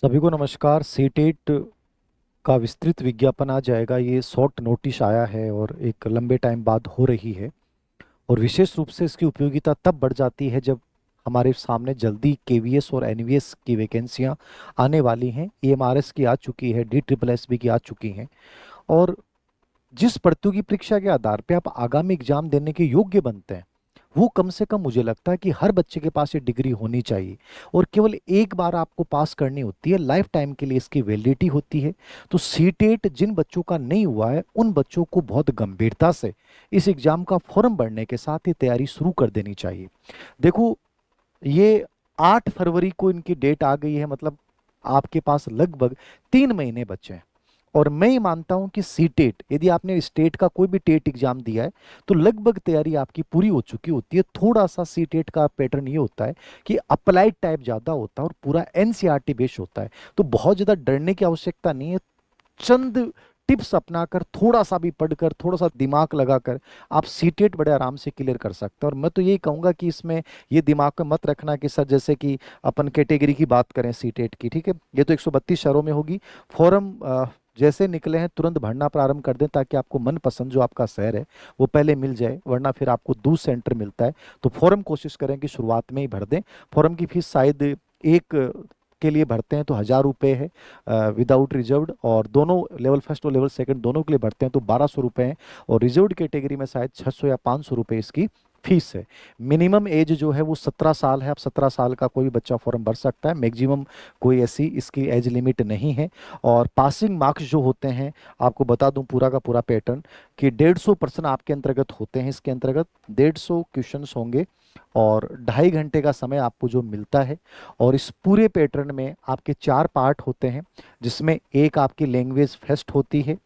सभी को नमस्कार। सीटेट का विस्तृत विज्ञापन आ जाएगा। ये शॉर्ट नोटिस आया है और एक लंबे टाइम बाद हो रही है। और विशेष रूप से इसकी उपयोगिता तब बढ़ जाती है जब हमारे सामने जल्दी केवीएस और एनवीएस की वैकेंसियां आने वाली हैं। ईएमआरएस की आ चुकी है, डी ट्रिपल एस बी की आ चुकी हैं। और जिस प्रतियोगी परीक्षा के आधार पे आप आगामी एग्जाम देने के योग्य बनते हैं, वो कम से कम मुझे लगता है कि हर बच्चे के पास ये डिग्री होनी चाहिए। और केवल एक बार आपको पास करनी होती है, लाइफ टाइम के लिए इसकी वैलिडिटी होती है। तो सीटेट जिन बच्चों का नहीं हुआ है, उन बच्चों को बहुत गंभीरता से इस एग्जाम का फॉर्म भरने के साथ ही तैयारी शुरू कर देनी चाहिए। देखो, ये 8 फरवरी को इनकी डेट आ गई है, मतलब आपके पास लगभग 3 महीने बचे हैं। और मैं ये मानता हूं कि सीटेट, यदि आपने स्टेट का कोई भी टेट एग्जाम दिया है तो लगभग तैयारी आपकी पूरी हो चुकी होती है। थोड़ा सा सीटेट का पैटर्न ये होता है कि अप्लाइड टाइप ज्यादा होता है और पूरा एनसीईआरटी बेस्ड होता है। तो बहुत ज्यादा डरने की आवश्यकता नहीं है। चंद टिप्स अपनाकर, थोड़ा सा भी पढ़कर, थोड़ा सा दिमाग लगाकर आप सीटेट बड़े आराम से क्लियर कर सकते हैं। और मैं तो यही कहूंगा कि इसमें ये दिमाग में मत रखना कि सर जैसे कि अपन कैटेगरी की बात करें सीटेट की, ठीक है, ये तो 132 शहरों में होगी। फॉर्म जैसे निकले हैं तुरंत भरना प्रारंभ कर दें, ताकि आपको मनपसंद जो आपका शहर है वो पहले मिल जाए, वरना फिर आपको दूर सेंटर मिलता है। तो फॉर्म कोशिश करें कि शुरुआत में ही भर दें। फॉर्म की फीस शायद एक के लिए भरते हैं तो 1,000 रुपये है विदाउट रिजर्व्ड, और दोनों लेवल फर्स्ट और लेवल सेकंड दोनों के लिए भरते हैं तो 1,200 रुपये है। और रिजर्व्ड कैटेगरी में शायद 600 या 500 रुपये इसकी फीस है। मिनिमम एज जो है वो 17 साल है। अब 17 साल का कोई भी बच्चा फॉर्म भर सकता है, मैक्सिमम कोई ऐसी इसकी एज लिमिट नहीं है। और पासिंग मार्क्स जो होते हैं, आपको बता दूं पूरा का पूरा पैटर्न, कि 150 प्रश्न आपके अंतर्गत होते हैं। इसके अंतर्गत 150 क्वेश्चंस होंगे और 2.5 घंटे का समय आपको जो मिलता है। और इस पूरे पैटर्न में आपके 4 पार्ट होते हैं, जिसमें एक आपकी लैंग्वेज फर्स्ट होती है,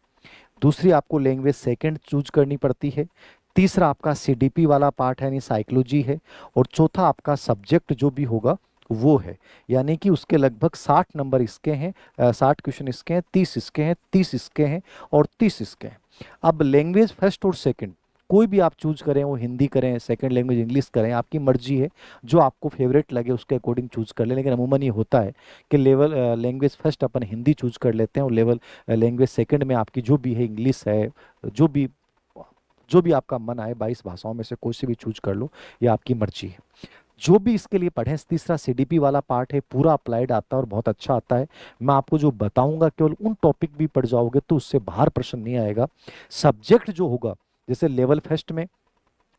दूसरी आपको लैंग्वेज सेकंड चूज करनी पड़ती है, तीसरा आपका सीडीपी वाला पार्ट है यानी साइकोलॉजी है, और चौथा आपका सब्जेक्ट जो भी होगा वो है। यानी कि उसके लगभग 60 नंबर इसके हैं, 60 क्वेश्चन इसके हैं, 30 इसके हैं, 30 इसके हैं और 30 इसके हैं। अब लैंग्वेज फर्स्ट और सेकंड कोई भी आप चूज करें, वो हिंदी करें, सेकंड लैंग्वेज इंग्लिश करें, आपकी मर्जी है। जो आपको फेवरेट लगे उसके अकॉर्डिंग चूज कर लें। लेकिन अमूमन ये होता है कि लेवल लैंग्वेज फर्स्ट अपन हिंदी चूज कर लेते हैं, और लेवल लैंग्वेज सेकंड में आपकी जो भी है इंग्लिश है, जो भी जो भी आपका मन आए, 22 भाषाओं में से कोई सी भी चूज कर लो, ये आपकी मर्जी है। जो भी इसके लिए पढ़ें, तीसरा सीडीपी वाला पार्ट है, पूरा अप्लाइड आता है और बहुत अच्छा आता है। मैं आपको जो बताऊंगा केवल उन टॉपिक भी पढ़ जाओगे तो उससे बाहर प्रश्न नहीं आएगा। सब्जेक्ट जो होगा, जैसे लेवल फर्स्ट में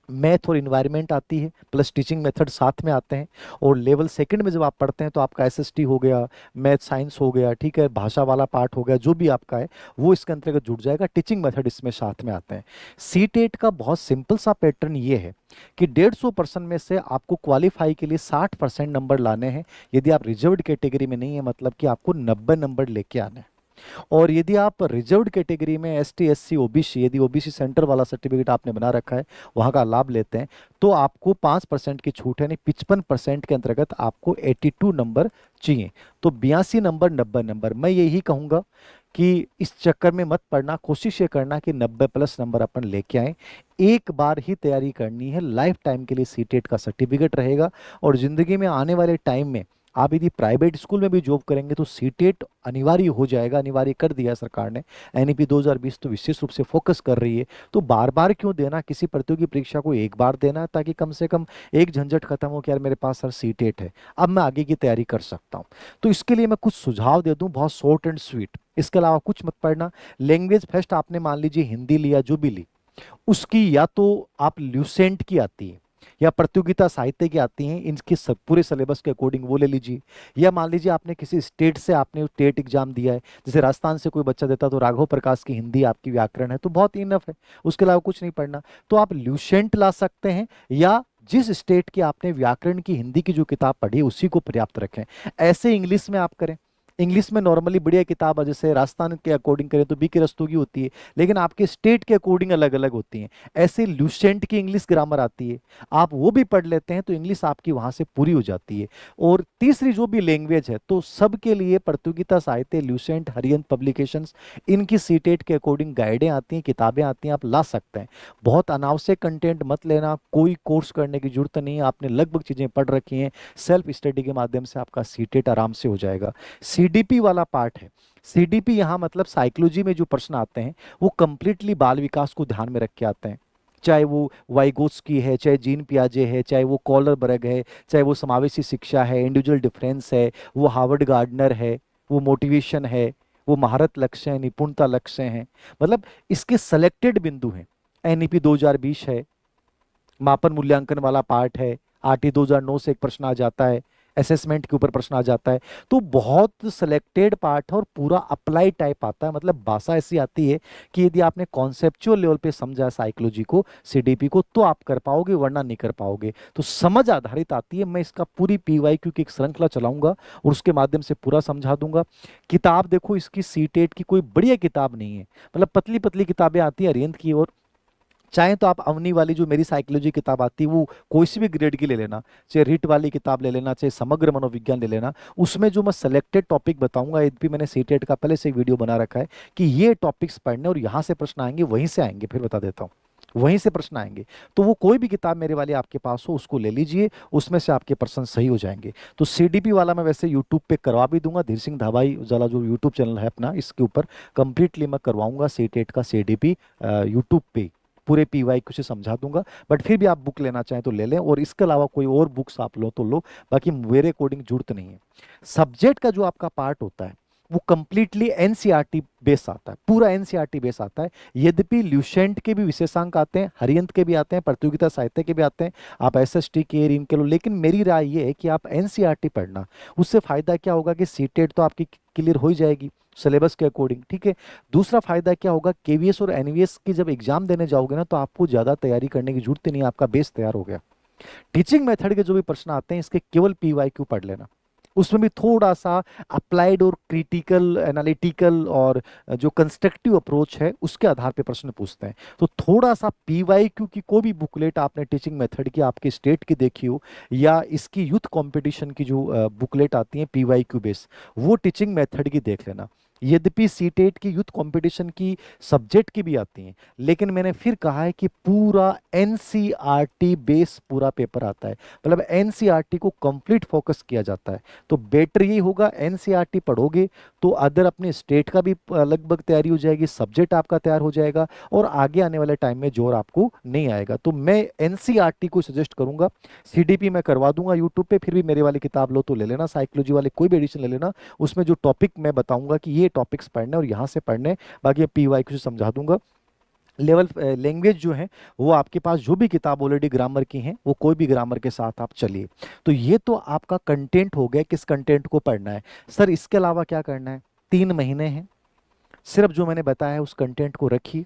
मैथ और इन्वायरमेंट आती है, प्लस टीचिंग मेथड साथ में आते हैं। और लेवल सेकंड में जब आप पढ़ते हैं तो आपका एसएसटी हो गया, मैथ साइंस हो गया, ठीक है, भाषा वाला पार्ट हो गया, जो भी आपका है वो इसके अंतर्गत जुड़ जाएगा। टीचिंग मेथड इसमें साथ में आते हैं। सीटेट का बहुत सिंपल सा पैटर्न ये है कि 150 में से आपको क्वालिफाई के लिए 60% नंबर लाने हैं। यदि आप रिजर्व्ड कैटेगरी में नहीं है, मतलब कि आपको 90 नंबर लेके आने हैं। और यदि आप रिजर्व्ड कैटेगरी में एसटी एससी ओबीसी, यदि ओबीसी सेंटर वाला सर्टिफिकेट आपने बना रखा है, वहां का लाभ लेते हैं, तो आपको 5% की छूट है, यानी 55% के अंतर्गत आपको 82 नंबर चाहिए। तो 82 नंबर, 90 नंबर। मैं यही कहूंगा कि इस चक्कर में मत पड़ना, कोशिश ये करना कि 90+ नंबर अपन लेके आए। एक बार ही तैयारी करनी है, लाइफ टाइम के लिए सीटेट का सर्टिफिकेट रहेगा। और जिंदगी में आने वाले टाइम में आप यदि प्राइवेट स्कूल में भी जॉब करेंगे तो सीटेट अनिवार्य हो जाएगा, अनिवार्य कर दिया है सरकार ने। एनईपी 2020 तो विशेष रूप से फोकस कर रही है। तो बार बार क्यों देना, किसी प्रतियोगी परीक्षा को एक बार देना, ताकि कम से कम एक झंझट खत्म हो कि यार मेरे पास सर सीटेट है, अब मैं आगे की तैयारी कर सकता हूँ। तो इसके लिए मैं कुछ सुझाव दे दूं, बहुत शॉर्ट एंड स्वीट। इसके अलावा कुछ मत पढ़ना। लैंग्वेज फर्स्ट आपने मान लीजिए हिंदी लिया, जो भी ली, उसकी या तो आप ल्यूसेंट की आती है या प्रतियोगिता साहित्य की आती हैं, इनके सब पूरे सिलेबस के अकॉर्डिंग वो ले लीजिए। या मान लीजिए आपने किसी स्टेट से आपने टेट एग्जाम दिया है, जैसे राजस्थान से कोई बच्चा देता तो राघव प्रकाश की हिंदी आपकी व्याकरण है, तो बहुत इनफ है, उसके अलावा कुछ नहीं पढ़ना। तो आप ल्यूसेंट ला सकते हैं, या जिस स्टेट की आपने व्याकरण की हिंदी की जो किताब पढ़ी है उसी को पर्याप्त रखें। ऐसे इंग्लिश में आप करें। इंग्लिश में नॉर्मली बढ़िया किताब है, जैसे राजस्थान के अकॉर्डिंग करें तो बीके रस्तोगी होती है, लेकिन आपके स्टेट के अकॉर्डिंग अलग अलग होती हैं। ऐसे ल्यूसेंट की इंग्लिश ग्रामर आती है, आप वो भी पढ़ लेते हैं तो इंग्लिश आपकी वहां से पूरी हो जाती है। और तीसरी जो भी लैंग्वेज है, तो सबके लिए प्रतियोगिता साहित्य, ल्यूसेंट, हरियंत पब्लिकेशंस, इनकी सीटेट के अकॉर्डिंग गाइडें आती हैं, किताबें आती हैं, आप ला सकते हैं। बहुत अनावश्यक कंटेंट मत लेना, कोई कोर्स करने की जरूरत नहीं है, आपने लगभग चीजें पढ़ रखी हैं। सेल्फ स्टडी के माध्यम से आपका सीटेट आराम से हो जाएगा। सीडीपी वाला पार्ट है, सीडीपी यहाँ मतलब साइकोलॉजी में जो प्रश्न आते हैं वो कंप्लीटली बाल विकास को ध्यान में रख के आते हैं। चाहे वो वाइगोत्स्की है, चाहे जीन पियाजे है, चाहे वो कॉलरबर्ग है, चाहे वो समावेशी शिक्षा है, इंडिविजुअल डिफरेंस है, वो हार्वर्ड गार्डनर है, वो मोटिवेशन है, वो महारत लक्ष्य है, निपुणता लक्ष्य हैं, मतलब इसके सेलेक्टेड बिंदु हैं। एनईपी 2020 है, मापन मूल्यांकन वाला पार्ट है, आरटी 2009 से एक प्रश्न आ जाता है, असेसमेंट के ऊपर प्रश्न आ जाता है। तो बहुत सिलेक्टेड पार्ट है और पूरा अप्लाई टाइप आता है, मतलब भाषा ऐसी आती है कि यदि आपने कॉन्सेप्चुअल लेवल पे समझा साइकोलॉजी को, सीडीपी को, तो आप कर पाओगे, वरना नहीं कर पाओगे। तो समझ आधारित आती है। मैं इसका पूरी पीवाईक्यू की एक श्रृंखला चलाऊंगा और उसके माध्यम से पूरा समझा दूंगा। किताब देखो, इसकी सीटेट की कोई बढ़िया किताब नहीं है, मतलब पतली पतली किताबें आती है अरिहंत की। और चाहे तो आप अवनी वाली जो मेरी साइकोलॉजी किताब आती है वो कोई सी भी ग्रेड की ले लेना, चाहे रीट वाली किताब ले लेना, चाहे समग्र मनोविज्ञान ले लेना। उसमें जो मैं सेलेक्टेड टॉपिक बताऊंगा, यद्यपि मैंने सीटेट का पहले से एक वीडियो बना रखा है कि ये टॉपिक्स पढ़ने और यहाँ से प्रश्न आएंगे, वहीं से आएंगे, फिर बता देता हूँ, वहीं से प्रश्न आएंगे। तो वो कोई भी किताब मेरे वाली आपके पास हो उसको ले लीजिए, उसमें से आपके प्रश्न सही हो जाएंगे। तो सीडीपी वाला मैं वैसे यूट्यूब पे करवा भी दूंगा, धीर सिंह धाबाई वाला जो यूट्यूब चैनल है अपना, इसके ऊपर कंप्लीटली मैं करवाऊंगा सीटेट का सीडीपी यूट्यूब पे, पूरे पीवाईक्यू से समझा दूंगा। बट फिर भी आप बुक लेना चाहें तो ले लें, और इसके अलावा कोई और बुक्स आप लो तो लो, बाकी मेरे अकॉर्डिंग जरूरत नहीं है। सब्जेक्ट का जो आपका पार्ट होता है वो कंप्लीटली एनसीईआरटी बेस आता है, पूरा एनसीईआरटी बेस आता है। यद्यपि ल्यूसेंट के भी विशेषांक आते हैं, हरियंत के भी आते हैं, प्रतियोगिता साहित्य के भी आते हैं, आप एसएसटी के रीम के लो, लेकिन मेरी राय ये है कि आप एनसीईआरटी पढ़ना। उससे फायदा क्या होगा कि सीटेट तो आपकी क्लियर हो ही जाएगी सिलेबस के अकॉर्डिंग, ठीक है। दूसरा फायदा क्या होगा, केवीएस और एनवीएस की जब एग्जाम देने जाओगे ना, तो आपको ज्यादा तैयारी करने की जरूरत ही नहीं है, आपका बेस तैयार हो गया। टीचिंग मेथड के जो भी प्रश्न आते हैं इसके केवल पीवाईक्यू पढ़ लेना, उसमें भी थोड़ा सा अप्लाइड और क्रिटिकल एनालिटिकल और जो कंस्ट्रक्टिव अप्रोच है उसके आधार पे प्रश्न पूछते हैं। तो थोड़ा सा पीवाईक्यू की कोई भी बुकलेट आपने टीचिंग मेथड की आपके स्टेट की देखी हो, या इसकी यूथ कंपटीशन की जो बुकलेट आती है पीवाईक्यू बेस, वो टीचिंग मेथड की देख लेना। यद्यपि सीटेट की यूथ कंपटीशन की सब्जेक्ट की भी आती हैं, लेकिन मैंने फिर कहा है कि पूरा एनसीईआरटी बेस पूरा पेपर आता है, मतलब एनसीईआरटी को कंप्लीट फोकस किया जाता है। तो बेटर यही होगा, एनसीईआरटी पढ़ोगे तो अदर अपने स्टेट का भी लगभग तैयारी हो जाएगी, सब्जेक्ट आपका तैयार हो जाएगा, और आगे आने वाले टाइम में जोर आपको नहीं आएगा। तो मैं एनसीईआरटी को सजेस्ट करूंगा। सीडीपी मैं करवा दूंगा यूट्यूब पे, फिर भी मेरे वाली किताब लो तो ले लेना, साइकोलॉजी वाले कोई भी एडिशन ले लेना, उसमें जो टॉपिक मैं बताऊंगा कि ये टॉपिक्स पढ़ने और यहाँ से पढ़ने, बाकी पीवाईक्यू से समझा दूंगा। लेवल लैंग्वेज जो है वो आपके पास जो भी किताब ऑलरेडी ग्रामर की हैं, वो कोई भी ग्रामर के साथ आप चलिए। तो ये तो आपका कंटेंट हो गया, किस कंटेंट को पढ़ना है। सर इसके अलावा क्या करना है, 3 महीने हैं, सिर्फ जो मैंने बताया है उस कंटेंट को रखिए,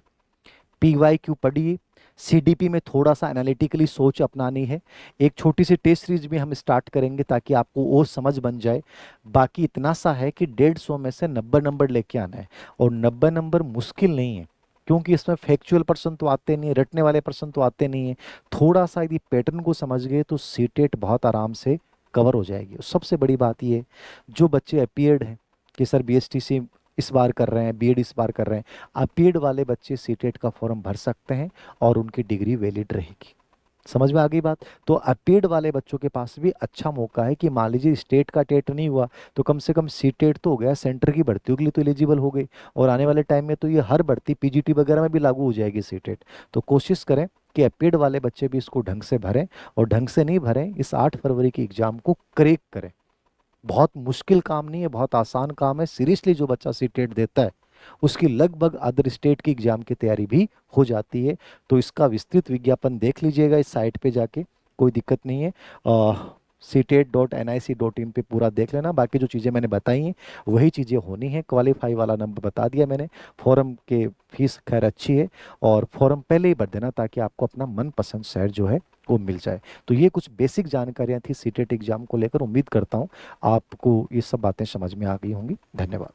पीवाईक्यू पढ़िए, सीडीपी में थोड़ा सा एनालिटिकली सोच अपनानी है। एक छोटी सी टेस्ट सीरीज भी हम स्टार्ट करेंगे ताकि आपको और समझ बन जाए। बाकी इतना सा है कि 150 में से 90 नंबर लेके आना है, और 90 नंबर मुश्किल नहीं है, क्योंकि इसमें फैक्चुअल प्रश्न तो आते नहीं है, रटने वाले प्रश्न तो आते नहीं है। थोड़ा सा यदि पैटर्न को समझ गए तो सीटेट बहुत आराम से कवर हो जाएगी। सबसे बड़ी बात ये, जो बच्चे अपीयर्ड हैं कि सर बीएसटीसी इस बार कर रहे हैं, बीएड इस बार कर रहे हैं, अपीयर्ड वाले बच्चे सीटेट का फॉर्म भर सकते हैं और उनकी डिग्री वैलिड रहेगी। समझ में आ गई बात। तो अपीयर्ड वाले बच्चों के पास भी अच्छा मौका है कि मान लीजिए स्टेट का टेट नहीं हुआ तो कम से कम सीटेट तो हो गया, सेंटर की भर्तियों के लिए तो एलिजिबल हो गई, और आने वाले टाइम में तो ये हर भर्ती पीजीटी वगैरह में भी लागू हो जाएगी सीटेट। तो कोशिश करें कि अपीयर्ड वाले बच्चे भी इसको ढंग से भरें, और ढंग से नहीं भरें, इस 8 फरवरी की एग्जाम को क्रैक करें। बहुत मुश्किल काम नहीं है, बहुत आसान काम है। सीरियसली जो बच्चा सीटेट देता है उसकी लगभग अदर स्टेट की एग्जाम की तैयारी भी हो जाती है। तो इसका विस्तृत विज्ञापन देख लीजिएगा इस साइट पे जाके, कोई दिक्कत नहीं है। CTET.nic.in पे पूरा देख लेना। बाकी जो चीज़ें मैंने बताई हैं वही चीज़ें होनी हैं। क्वालिफाई वाला नंबर बता दिया मैंने। फॉर्म के फीस खैर अच्छी है, और फॉर्म पहले ही भर देना ताकि आपको अपना मनपसंद शहर जो है वो मिल जाए। तो ये कुछ बेसिक जानकारियां थी सीटेट एग्जाम को लेकर। उम्मीद करता हूँ आपको ये सब बातें समझ में आ गई होंगी। धन्यवाद।